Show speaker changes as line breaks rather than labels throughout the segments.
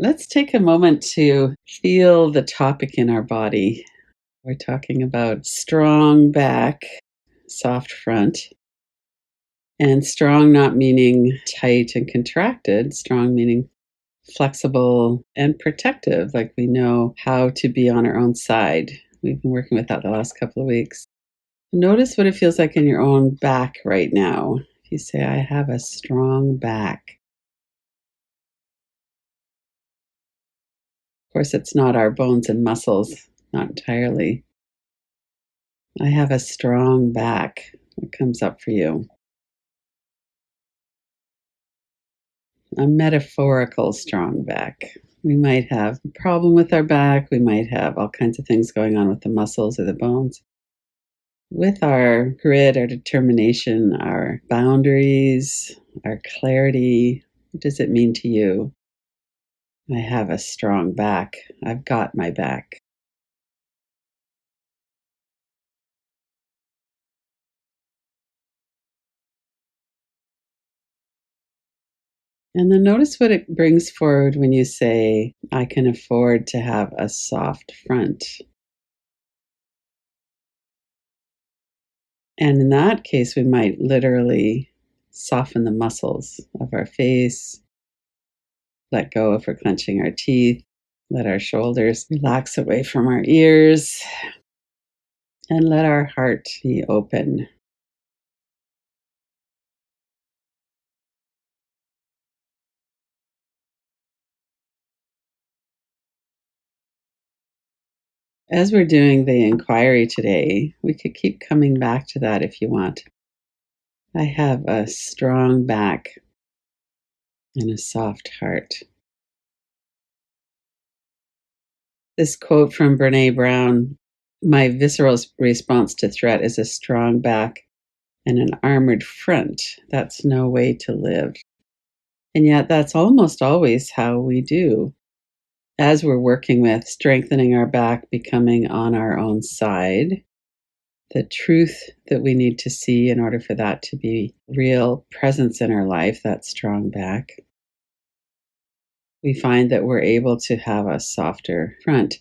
Let's take a moment to feel the topic in our body. We're talking about strong back, soft front, and strong not meaning tight and contracted, strong meaning flexible and protective, like we know how to be on our own side. We've been working with that the last couple of weeks. Notice what it feels like in your own back right now. If you say, I have a strong back. Of course, it's not our bones and muscles, not entirely. I have a strong back. What comes up for you? A metaphorical strong back. We might have a problem with our back. We might have all kinds of things going on with the muscles or the bones. With our grit, our determination, our boundaries, our clarity, what does it mean to you? I have a strong back. I've got my back. And then notice what it brings forward when you say, I can afford to have a soft front. And in that case, we might literally soften the muscles of our face, let go if we're clenching our teeth, let our shoulders relax away from our ears, and let our heart be open. As we're doing the inquiry today, we could keep coming back to that if you want. I have a strong back and a soft heart. This quote from Brené Brown, my visceral response to threat is a strong back and an armored front. That's no way to live. And yet that's almost always how we do. As we're working with strengthening our back, becoming on our own side, the truth that we need to see in order for that to be real presence in our life, that strong back, we find that we're able to have a softer front.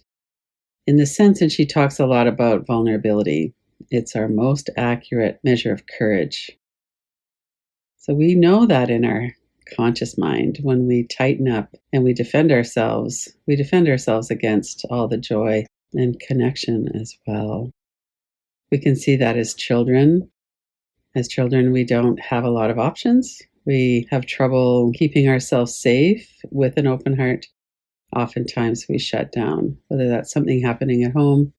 In the sense, and she talks a lot about vulnerability, it's our most accurate measure of courage. So we know that in our conscious mind, when we tighten up and we defend ourselves against all the joy and connection as well. We can see that as children. As children, we don't have a lot of options. We have trouble keeping ourselves safe with an open heart. Oftentimes we shut down, whether that's something happening at home.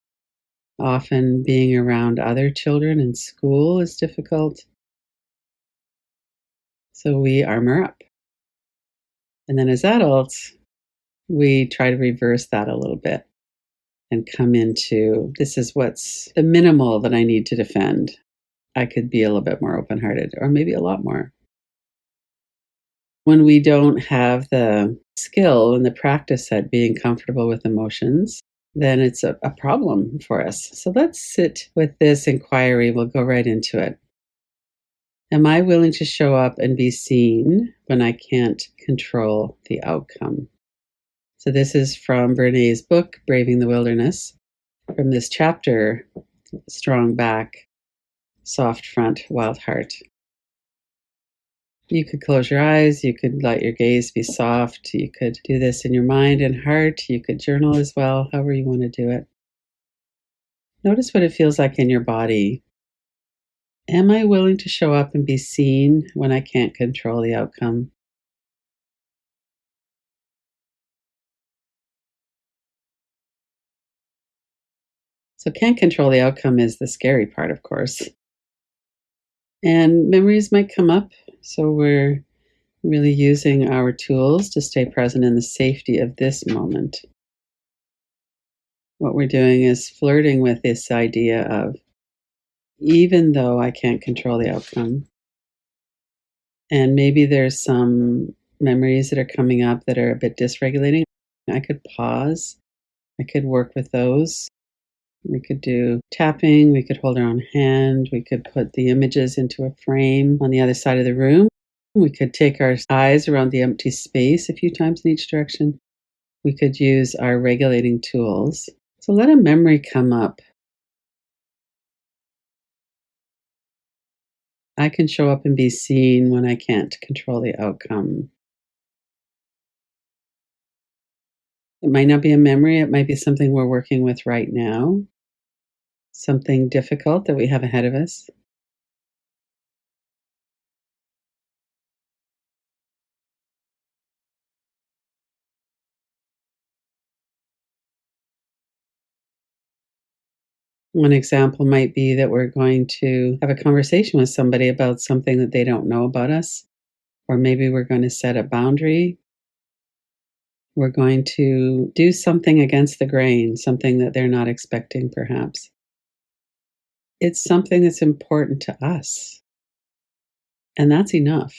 Often being around other children in school is difficult. So we armor up. And then as adults, we try to reverse that a little bit and come into this is what's the minimal that I need to defend. I could be a little bit more open hearted, or maybe a lot more. When we don't have the skill and the practice at being comfortable with emotions, then it's a problem for us. So let's sit with this inquiry. We'll go right into it. Am I willing to show up and be seen when I can't control the outcome? So this is from Brené's book, Braving the Wilderness. From this chapter, Strong Back, Soft Front, Wild Heart. You could close your eyes. You could let your gaze be soft. You could do this in your mind and heart. You could journal as well, however you want to do it. Notice what it feels like in your body. Am I willing to show up and be seen when I can't control the outcome? So can't control the outcome is the scary part, of course. And memories might come up. So we're really using our tools to stay present in the safety of this moment. What we're doing is flirting with this idea of, even though I can't control the outcome, and maybe there's some memories that are coming up that are a bit dysregulating, I could pause. I could work with those. We could do tapping. We could hold our own hand. We could put the images into a frame on the other side of the room. We could take our eyes around the empty space a few times in each direction. We could use our regulating tools. So let a memory come up. I can show up and be seen when I can't control the outcome. It might not be a memory, it might be something we're working with right now, something difficult that we have ahead of us. One example might be that we're going to have a conversation with somebody about something that they don't know about us, or maybe we're going to set a boundary. We're going to do something against the grain, something that they're not expecting, perhaps. It's something that's important to us, and that's enough.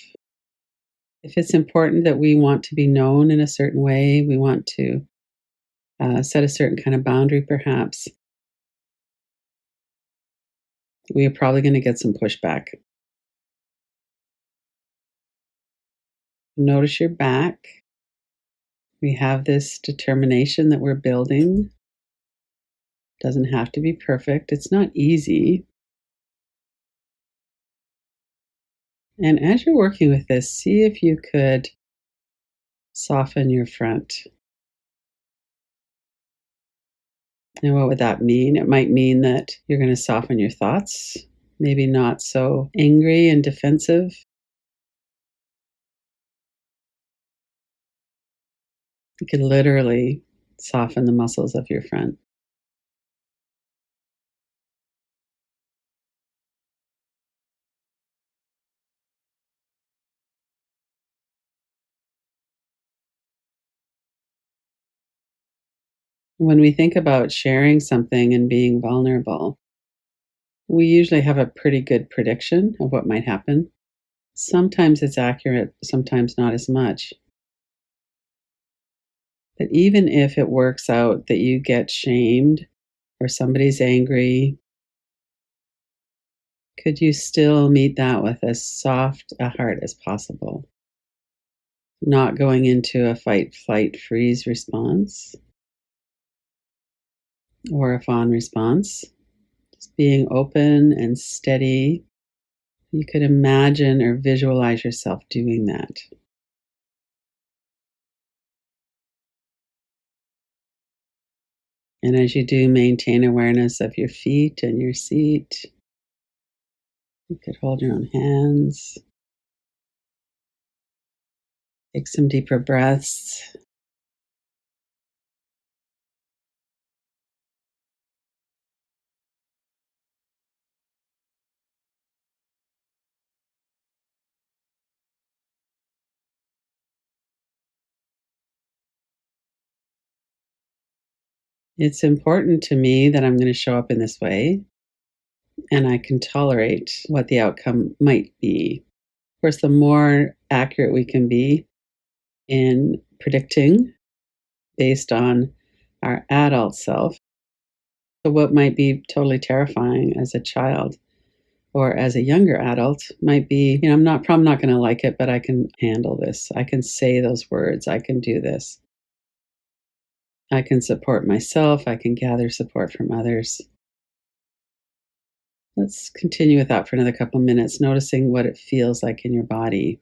If it's important that we want to be known in a certain way, we want to set a certain kind of boundary, perhaps, we are probably going to get some pushback. Notice your back. We have this determination that we're building. Doesn't have to be perfect. It's not easy. And as you're working with this, see if you could soften your front. And what would that mean? It might mean that you're going to soften your thoughts, maybe not so angry and defensive. You could literally soften the muscles of your front. When we think about sharing something and being vulnerable, we usually have a pretty good prediction of what might happen. Sometimes it's accurate, sometimes not as much. But even if it works out that you get shamed or somebody's angry, could you still meet that with as soft a heart as possible? Not going into a fight, flight, freeze response or a fawn response. Just being open and steady. You could imagine or visualize yourself doing that. And as you do, maintain awareness of your feet and your seat. You could hold your own hands. Take some deeper breaths. It's important to me that I'm going to show up in this way and I can tolerate what the outcome might be. Of course, the more accurate we can be in predicting based on our adult self, so what might be totally terrifying as a child or as a younger adult might be, I'm probably not going to like it, but I can handle this. I can say those words. I can do this. I can support myself. I can gather support from others. Let's continue with that for another couple of minutes, noticing what it feels like in your body.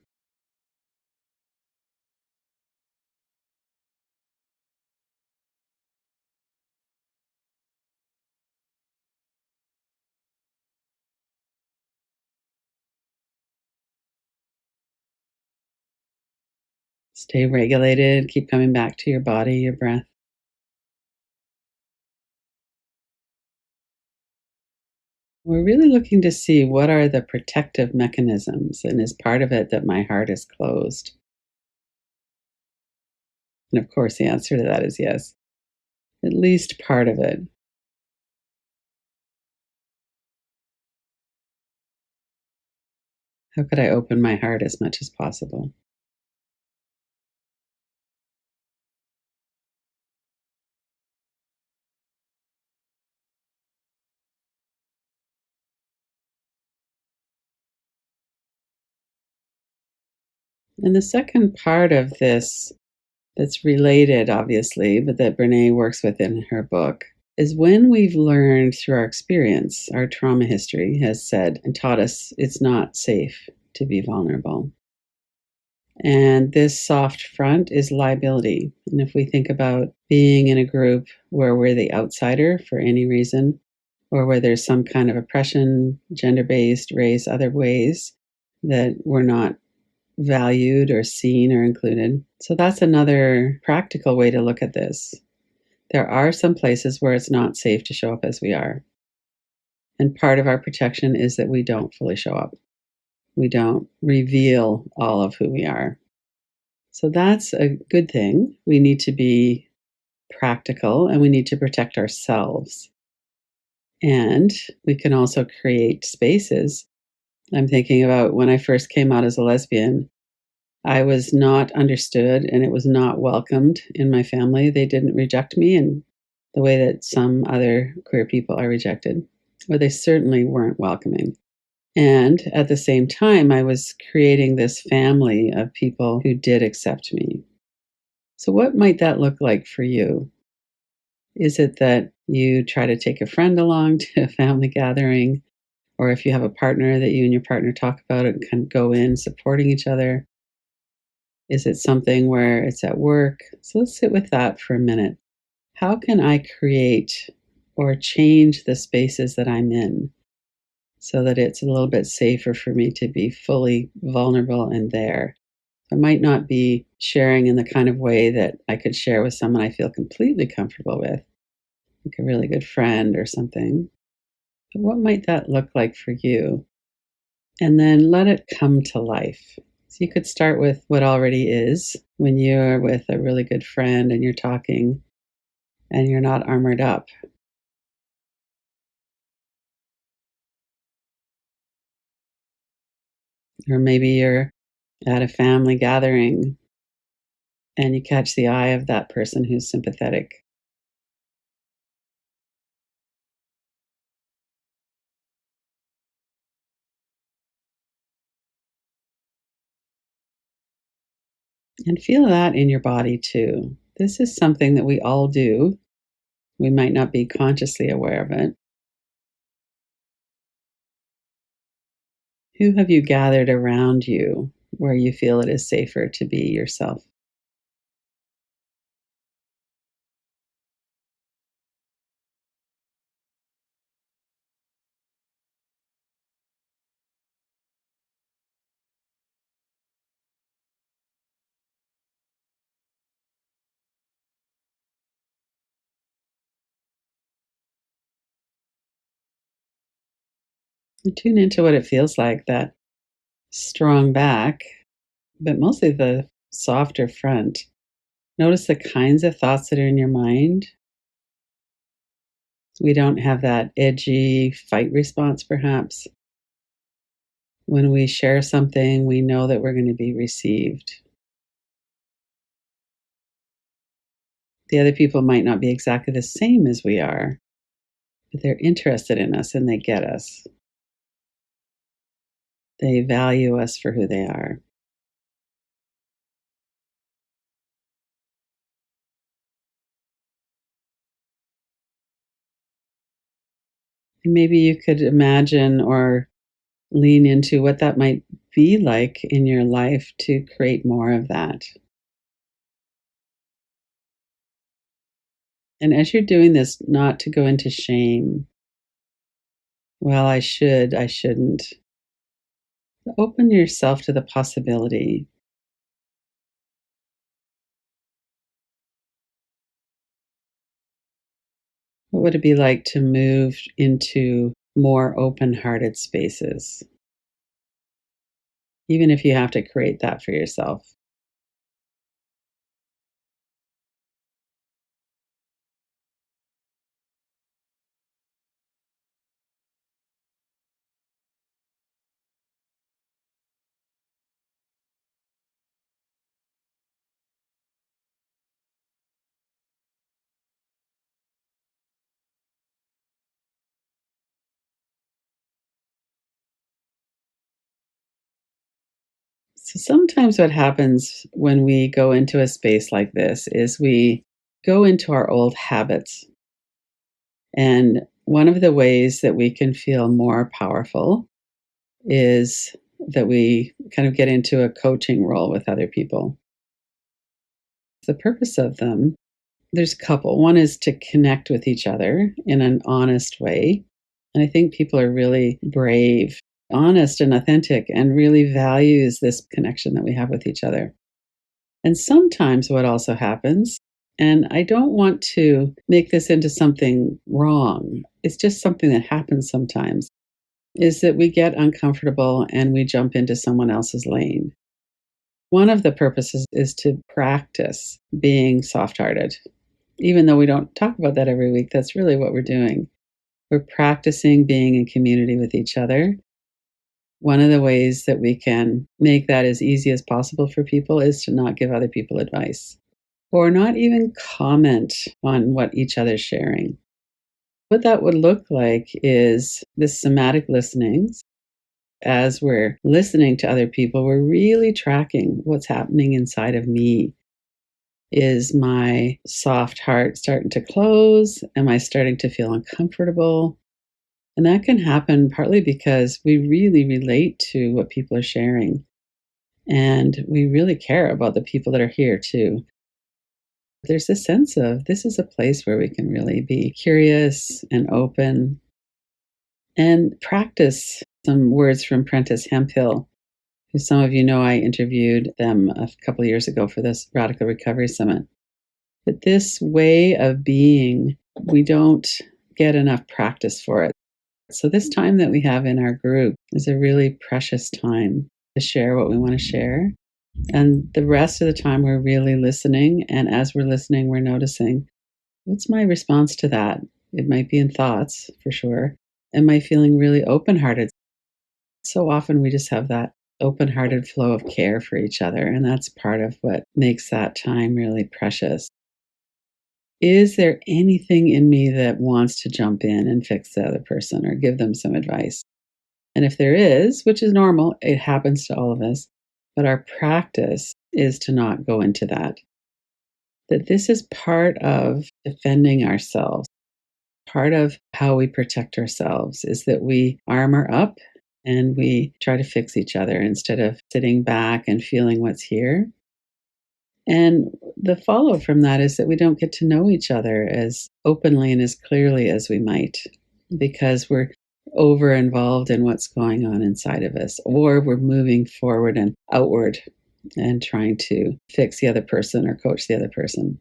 Stay regulated. Keep coming back to your body, your breath. We're really looking to see what are the protective mechanisms, and is part of it that my heart is closed? And of course, the answer to that is yes, at least part of it. How could I open my heart as much as possible? And the second part of this that's related, obviously, but that Brene works with in her book, is when we've learned through our experience, our trauma history has said and taught us it's not safe to be vulnerable. And this soft front is liability. And if we think about being in a group where we're the outsider for any reason, or where there's some kind of oppression, gender based, race, other ways that we're not valued or seen or included. So that's another practical way to look at this. There are some places where it's not safe to show up as we are. And part of our protection is that we don't fully show up. We don't reveal all of who we are. So that's a good thing. We need to be practical and we need to protect ourselves. And we can also create spaces. I'm thinking about when I first came out as a lesbian, I was not understood and it was not welcomed in my family. They didn't reject me in the way that some other queer people are rejected, or they certainly weren't welcoming. And at the same time, I was creating this family of people who did accept me. So, what might that look like for you? Is it that you try to take a friend along to a family gathering? Or if you have a partner, that you and your partner talk about it and kind of go in supporting each other? Is it something where it's at work? So let's sit with that for a minute. How can I create or change the spaces that I'm in so that it's a little bit safer for me to be fully vulnerable and there? I might not be sharing in the kind of way that I could share with someone I feel completely comfortable with, like a really good friend or something. But what might that look like for you? And then let it come to life. So you could start with what already is when you're with a really good friend and you're talking and you're not armored up. Or maybe you're at a family gathering and you catch the eye of that person who's sympathetic. And feel that in your body too. This is something that we all do. We might not be consciously aware of it. Who have you gathered around you where you feel it is safer to be yourself? And tune into what it feels like, that strong back, but mostly the softer front. Notice the kinds of thoughts that are in your mind. We don't have that edgy fight response, perhaps. When we share something, we know that we're going to be received. The other people might not be exactly the same as we are, but they're interested in us and they get us. They value us for who they are. And maybe you could imagine or lean into what that might be like in your life to create more of that. And as you're doing this, not to go into shame. Well, I should, I shouldn't. Open yourself to the possibility. What would it be like to move into more open hearted spaces, even if you have to create that for yourself? So sometimes what happens when we go into a space like this is we go into our old habits. And one of the ways that we can feel more powerful is that we kind of get into a coaching role with other people. The purpose of them, there's a couple. One is to connect with each other in an honest way. And I think people are really brave, honest, and authentic, and really values this connection that we have with each other. And sometimes what also happens, and I don't want to make this into something wrong, it's just something that happens sometimes, is that we get uncomfortable and we jump into someone else's lane. One of the purposes is to practice being soft hearted. Even though we don't talk about that every week, that's really what we're doing. We're practicing being in community with each other. One of the ways that we can make that as easy as possible for people is to not give other people advice or not even comment on what each other's sharing. What that would look like is this somatic listening. As we're listening to other people, we're really tracking what's happening inside of me. Is my soft heart starting to close? Am I starting to feel uncomfortable? And that can happen partly because we really relate to what people are sharing. And we really care about the people that are here too. There's a sense of this is a place where we can really be curious and open and practice some words from Prentice Hemphill, who some of you know I interviewed them a couple of years ago for this Radical Recovery Summit. But this way of being, we don't get enough practice for it. So, this time that we have in our group is a really precious time to share what we want to share. And the rest of the time, we're really listening. And as we're listening, we're noticing what's my response to that? It might be in thoughts for sure. Am I feeling really open hearted? So often we just have that open hearted flow of care for each other. And that's part of what makes that time really precious. Is there anything in me that wants to jump in and fix the other person or give them some advice? And if there is, which is normal, it happens to all of us, but our practice is to not go into that. That this is part of defending ourselves. Part of how we protect ourselves is that we armor up and we try to fix each other instead of sitting back and feeling what's here. And the follow from that is that we don't get to know each other as openly and as clearly as we might because we're over involved in what's going on inside of us, or we're moving forward and outward and trying to fix the other person or coach the other person.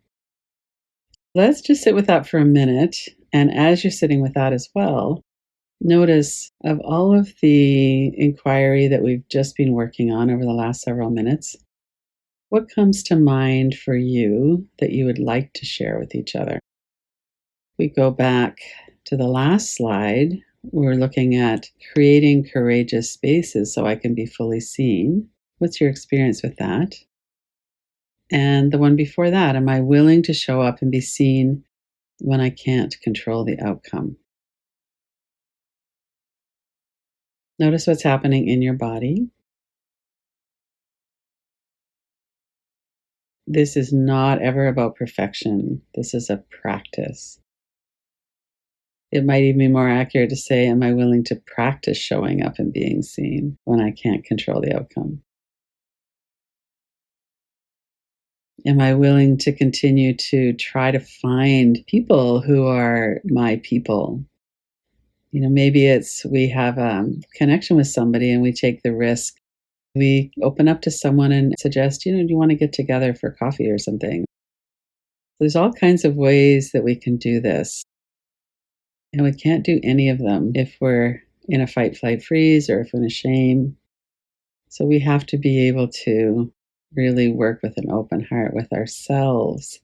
Let's just sit with that for a minute. And as you're sitting with that as well, notice of all of the inquiry that we've just been working on over the last several minutes, what comes to mind for you that you would like to share with each other? We go back to the last slide. We're looking at creating courageous spaces so I can be fully seen. What's your experience with that? And the one before that, am I willing to show up and be seen when I can't control the outcome? Notice what's happening in your body. This is not ever about perfection. This is a practice. It might even be more accurate to say, am I willing to practice showing up and being seen when I can't control the outcome? Am I willing to continue to try to find people who are my people? Maybe it's we have a connection with somebody and we take the risk. We open up to someone and suggest, do you want to get together for coffee or something? There's all kinds of ways that we can do this. And we can't do any of them if we're in a fight, flight, freeze, or if we're in a shame. So we have to be able to really work with an open heart with ourselves